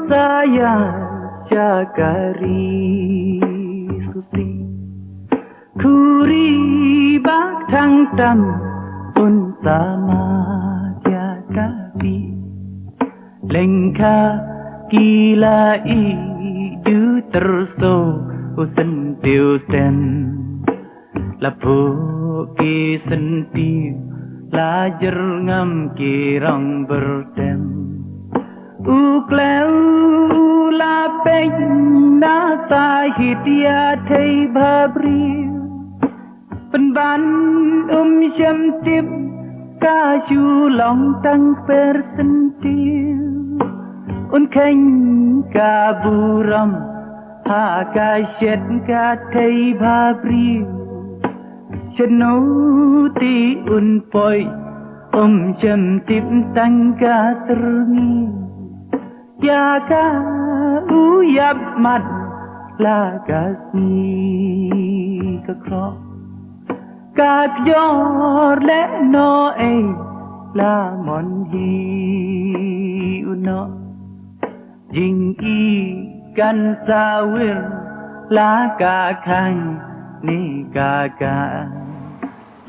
saya syakari susi kuri bak thang tam un sama tiada di lengka gila idu terso usen tiu sten lapu ki sentiu lajar ngam kirang bertem ukleu la peng na sahit ya thei bhabri penban syam tip ka shu long tang persentiu un khanh ka buram ha ka shet ka thei bhabri chnu ti un poi syam tip tang ka serni ya ka uyap mat la kasni ka kro ka jor le no e la mon hi uno jing i kan sawir la ka khang ni ka ka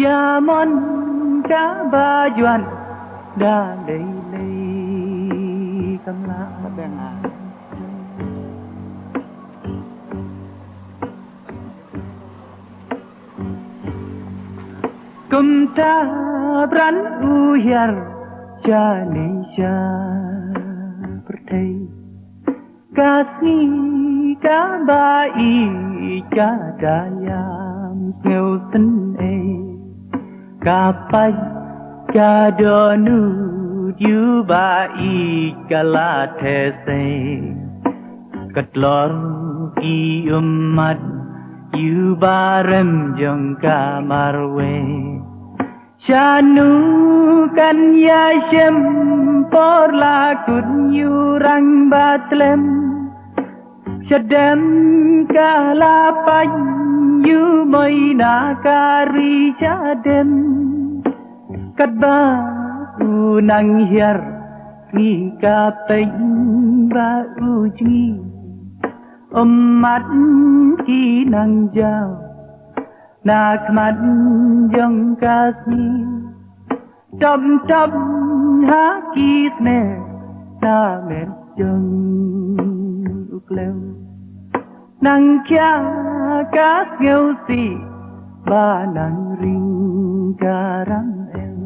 ya mon ka ba juan da lei lei kam la beng a kum ta bran u yar cha nei cha perthei kasni ka ba i ka dayam sneu sen e ka pai ka do nu yu ba i ka la the se kat lor ki ummat yu ba rem jong ka marwe chanu kan ya shem por la kun yu rang batlem chadem ka la pan yu moi na kari chadem kat ba u nang hiar ni ka peng ba u ji mat ki nang jao nak mat jong kasni tom tom ha ki sme na men jong ukleu nang kya kas ngeu si ba nang ring garang em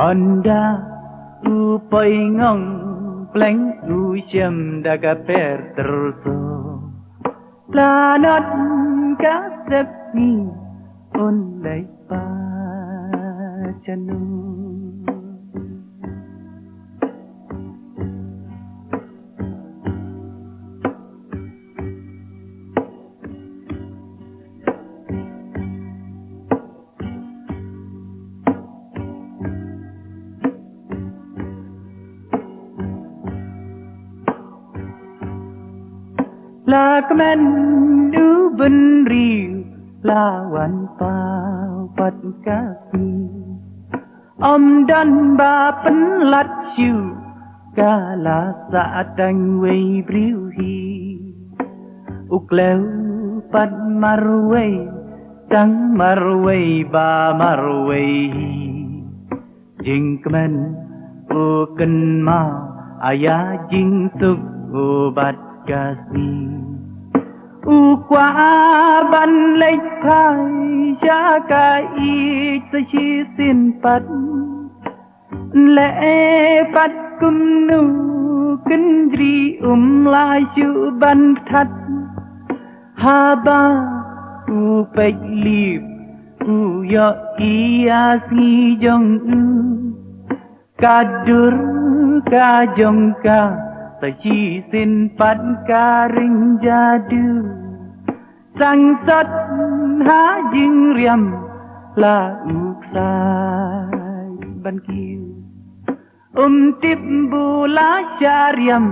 onda u poi ngong pleng u shem daga per terso planot ka sep ni on lai pa chanu la kamen du ben riu la wan pa pat kasi dan ba pen lat siu ka la sa tang wei briu hi ukleu pat marwei tang marwei ba marwei jing kamen u ken ma aya jing suk u bat kasi u qua ban lệch phai cha ka i sa chi sin pat lệ pat kum nu kin dri la shu ban that ha ba u pek lip u yo i asi jong u ka dur ka jong ka sa chi sin pat ka ring jadu sang sat ha jing riam la uk sai ban kiu tip bu la syariam